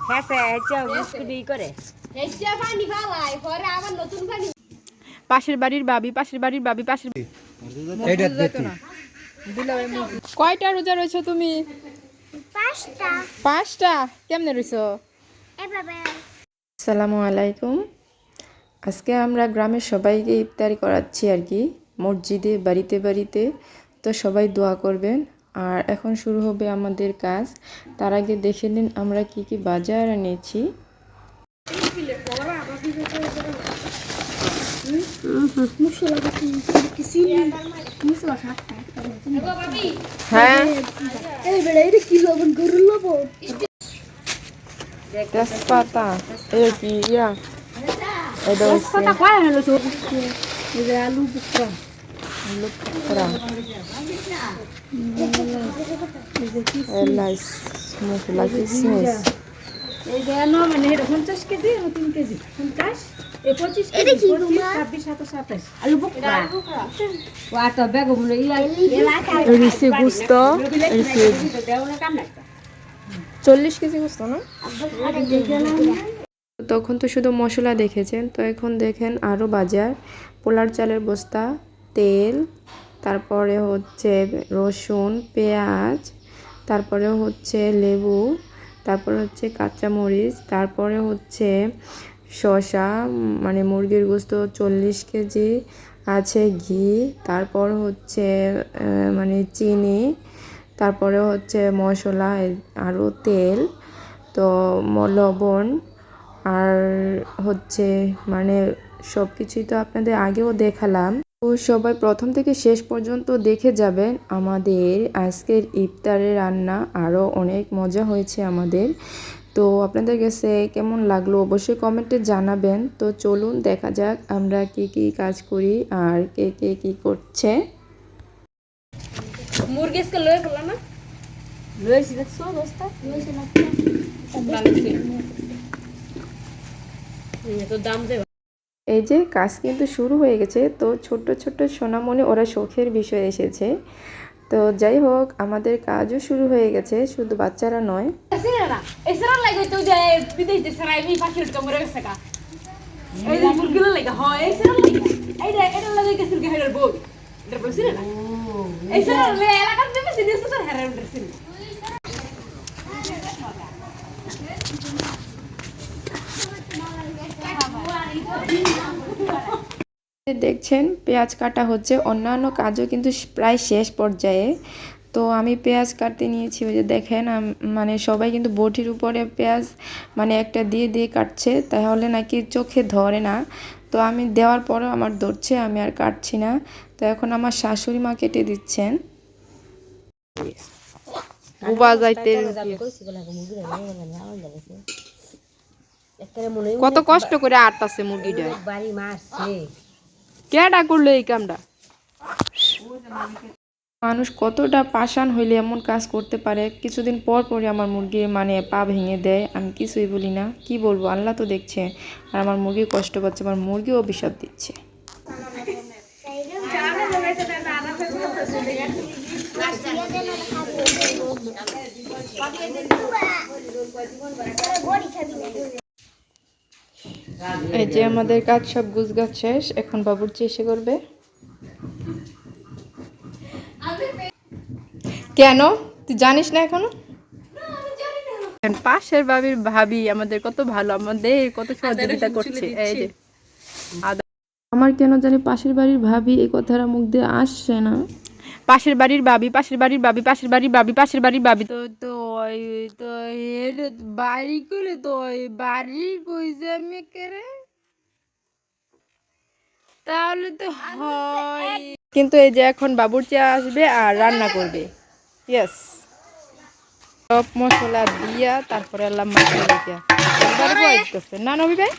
হ্যাঁ স্যার বিস্কুটি করে পাশের বাড়ির ভাবি পাশের এইটা দেখি কয়টা রোজা রয়েছো তুমি? পাঁচটা। কেমনে রয়েছো? আসসালামু আলাইকুম। আজকে আমরা গ্রামের সবাইকে ইফতারি করাচ্ছি আর কি, মসজিদে বাড়িতে বাড়িতে। তো সবাই দোয়া করবেন। আর এখন শুরু হবে আমাদের কাজ। তার আগে দেখে নিন আমরা কি কি বাজার এনেছি। হ্যাঁ তেজপাতা এই কি ইয়া এটা আলু বুকরা এলাইচ মশলা কিসমিস এই দেন মানে 50 কেজি 3 কেজি 50 25 কেজি 26 27 27 আলু বুকরা ওয়াটা ব্যাগ বলে রিসি গুস্ত রিসি 40 কেজি গুস্ত না। তখন তো শুধু মশলা দেখেছেন, তো এখন দেখেন আরও বাজার। পোলার চালের বস্তা, তেল, তারপরে হচ্ছে রসুন, পেঁয়াজ, তারপরে হচ্ছে লেবু, তারপরে হচ্ছে কাঁচামরিচ, তারপরে হচ্ছে শসা মানে মুরগির গোস্ত 40 কেজি আছে, ঘি, তারপর হচ্ছে মানে চিনি, তারপরে হচ্ছে মশলা আরও তেল, তো লবণ আর হচ্ছে মানে সব কিছুই তো আপনাদের আগেও দেখালাম। তো সবাই প্রথম থেকে শেষ পর্যন্ত দেখে যাবেন। আমাদের আজকের ইফতারের রান্না আরও অনেক মজা হয়েছে আমাদের। তো আপনাদের কাছে কেমন লাগলো অবশ্যই কমেন্টে জানাবেন। তো চলুন দেখা যাক আমরা কি কি কাজ করি আর কে কে কি করছে। মুরগি আজকে লয়ে ফেলা না লয়েছি দেখছো দোস্তা লয়েছি না তো দাম দেব। এই যে কাজ কিন্তু শুরু হয়ে গেছে। তো ছোট্ট ছোট্ট সোনামণি ওরা শখের বিষয় এসেছে। তো যাই হোক আমাদের কাজও শুরু হয়ে গেছে, শুধু বাচ্চারা নয়। দেখছেন পেঁয়াজ কাটা হচ্ছে, অন্যান্য কাজও কিন্তু প্রায় শেষ পর্যায়ে। তো আমি পেঁয়াজ কাটতে নিয়েছি, ওই যে দেখেন মানে সবাই কিন্তু বটির উপরে পেঁয়াজ মানে একটা দিয়ে দিয়ে কাটছে, তাহলে নাকি চোখে ধরে না। তো আমি দেওয়ার পরেও আমার ধরছে, আমি আর কাটছি না। তো এখন আমার শাশুড়ি মা কেটে দিচ্ছেন। কত কষ্ট করে আটতাছে মুরগিটা, কেডা করলো এই কামটা। মানুষ কতটা পাষাণ হইলে এমন কাজ করতে পারে। কিছুদিন পর পরই আমার মুরগির মানে পা ভেঙে দেয়, আমি কিছুই বলি না, কি বলবো, আল্লাহ তো দেখছে। আর আমার মুরগি কষ্ট পাচ্ছে, আমার মুরগিও অভিশাপ দিচ্ছে। এই যে আমাদের কাজ সব গুছগাছ শেষ, এখন বাবুর্চি এসে করবে। কেন তুই জানিস না এখনো? পাশের বাড়ির ভাবি আমাদের কত ভালো, আমাদের কত সহযোগিতা করছে। এই যে আমার কেন জানি পাশের বাড়ির ভাবি এই কথাটা মুখ দিয়ে আসছে না। পাশের বাড়ির ভাবি পাশের বাড়ির ভাবি পাশের বাড়ির ভাবি পাশের বাড়ির ভাবি তো তো তো এর বাড়ি করে তো বাড়ি কইছে আমি কেরে, তাহলে তো হয়। কিন্তু এই যে এখন বাবুর্চি আসবে আর রান্না করবে। ইয়েস, সব মশলা দিয়া তারপরে আল্লাহ মশলা দিয়া না নবী ভাই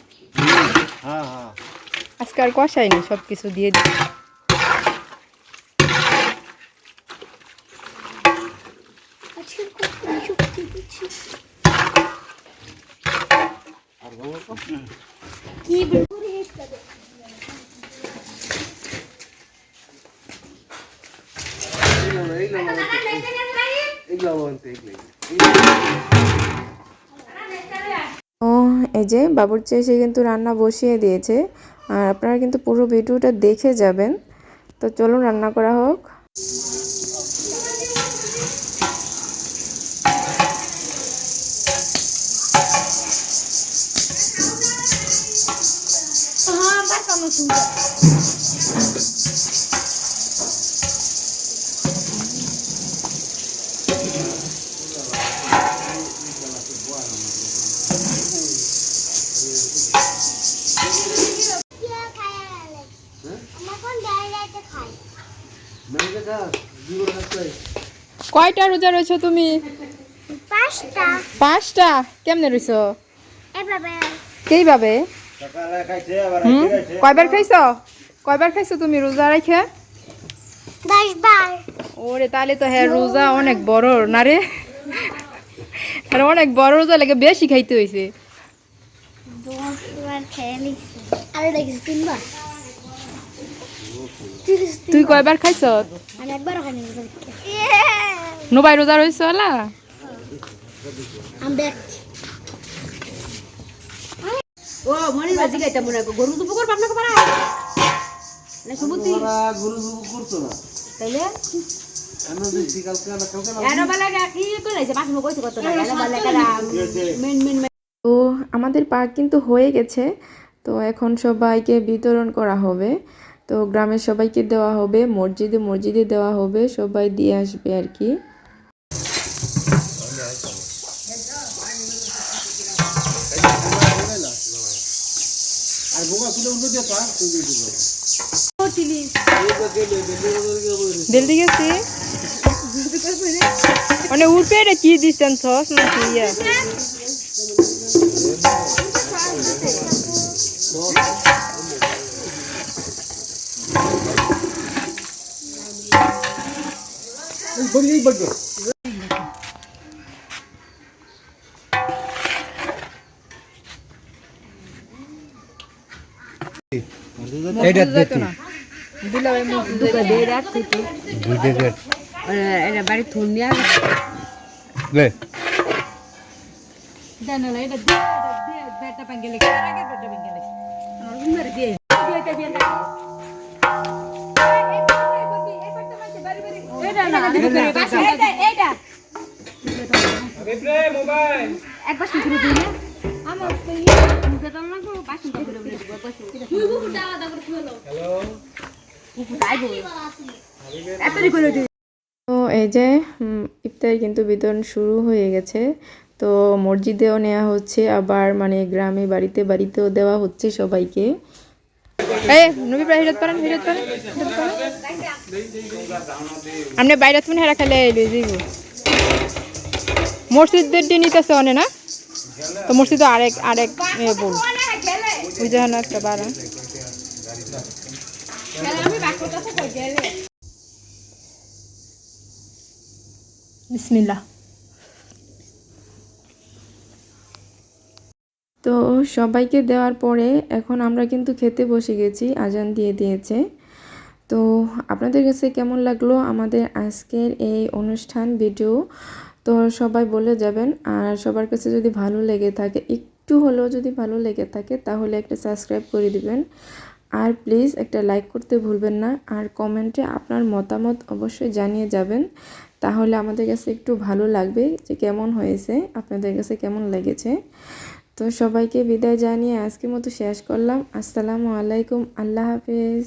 আজকে আর কষাইনি, সব কিছু দিয়ে দিই। এই যে বাবুর্চি এসে কিন্তু রান্না বসিয়ে দিয়েছে, আর আপনারা কিন্তু পুরো ভিডিওটা দেখে যাবেন। তো চলুন রান্না করা হোক। কয়টা রোজা রয়েছো তুমি? 5টা। 5টা? কেমনে রইছো? এভাবে কিভাবে? কয়বার খাইছো? কয়বার খাইছো তুমি রোজা রাখে? 10 বার। ওরে তাহলে তো হ্যাঁ রোজা অনেক বড় না রে, আর অনেক বড় রোজা লাগে, বেশি খাইতে হয়েছে। 10 বার খেয়ে নিছি। আরে দেখিস 3 বার। তুই কয়বার খাইছ? আমি একবার খাইনি। নোবাই রোজা রইছ না? আমি ব্যাক। ও মনি বাজি গাইতা মনে কো গরু দুপুর করব আপনাকে পারা না সুমতি গরু করতো না তাইলে এনো দিছি কালকে এনো বালা কি কইছে মাছ মো কইছে কত টাকা এনো বালা কালা মেন তো আমাদের পাক কিন্তু হয়ে গেছে। তো এখন সবাইকে বিতরণ করা হবে। তো গ্রামের সবাইকে দেওয়া হবে, মসজিদে মসজিদে দেওয়া হবে, সবাই দিয়ে আসবে আর কি। আর বোকা কুলে উঠে দে পা তুই দিবি জলদি গেছি মানে উঠে রে কি দিছেন সস না কি ইয়া বলি বড় এইটা দেখতে দিলা ওই মুখ দুকা দে রাখছি তো বুঝে গেল এরা বাড়ি থুনিয়া লে দেন না এটা দে বেটা পাঙ্গেলে আগে বেটা পাঙ্গেলে আর উমর দে এটা দিয়ে না এটা না এটা রিপ্লে মোবাইল একবার শুরু দিই না আমার তো মুখে তো না করব বাসি করে বলে দিব বাসি তুই বুকুটা আলাদা করে খুলো হ্যালো বুকুটা আইবো এতই করে দিই। তো এই যে ইফতার কিন্তু বিতরণ শুরু হয়ে গেছে। তো মসজিদেও নেওয়া হচ্ছে, আবার মানে গ্রামে বাড়িতে বাড়িতেও দেওয়া হচ্ছে সবাইকে। এই নবী প্রায় হিরত পারেন আপনি বাইরে তুমি হেরা খেলে লই যাইব মসজিদের দিন নিতেছে অনে না, তো মসজিদ আরেক বল ওই যে একটা বাড়া বিসমিল্লাহ। তো সবাইকে দেওয়ার পরে এখন আমরা কিন্তু খেতে বসে গেছি, আজান দিয়ে দিয়েছে। তো আপনাদের কাছে কেমন লাগলো আমাদের আজকের এই অনুষ্ঠান ভিডিও, তো সবাই বলে যাবেন। আর সবার কাছে যদি ভালো লেগে থাকে, একটু হলেও যদি ভালো লেগে থাকে, তাহলে একটা সাবস্ক্রাইব করে দিবেন। আর প্লিজ একটা লাইক করতে ভুলবেন না, আর কমেন্টে আপনার মতামত অবশ্যই জানিয়ে যাবেন, তাহলে আমাদের কাছে একটু ভালো লাগবে যে কেমন হয়েছে, আপনাদের কাছে কেমন লেগেছে। তো সবাইকে বিদায় জানিয়ে আজকের মতো শেষ করলাম। আসসালামু আলাইকুম, আল্লাহ হাফেজ।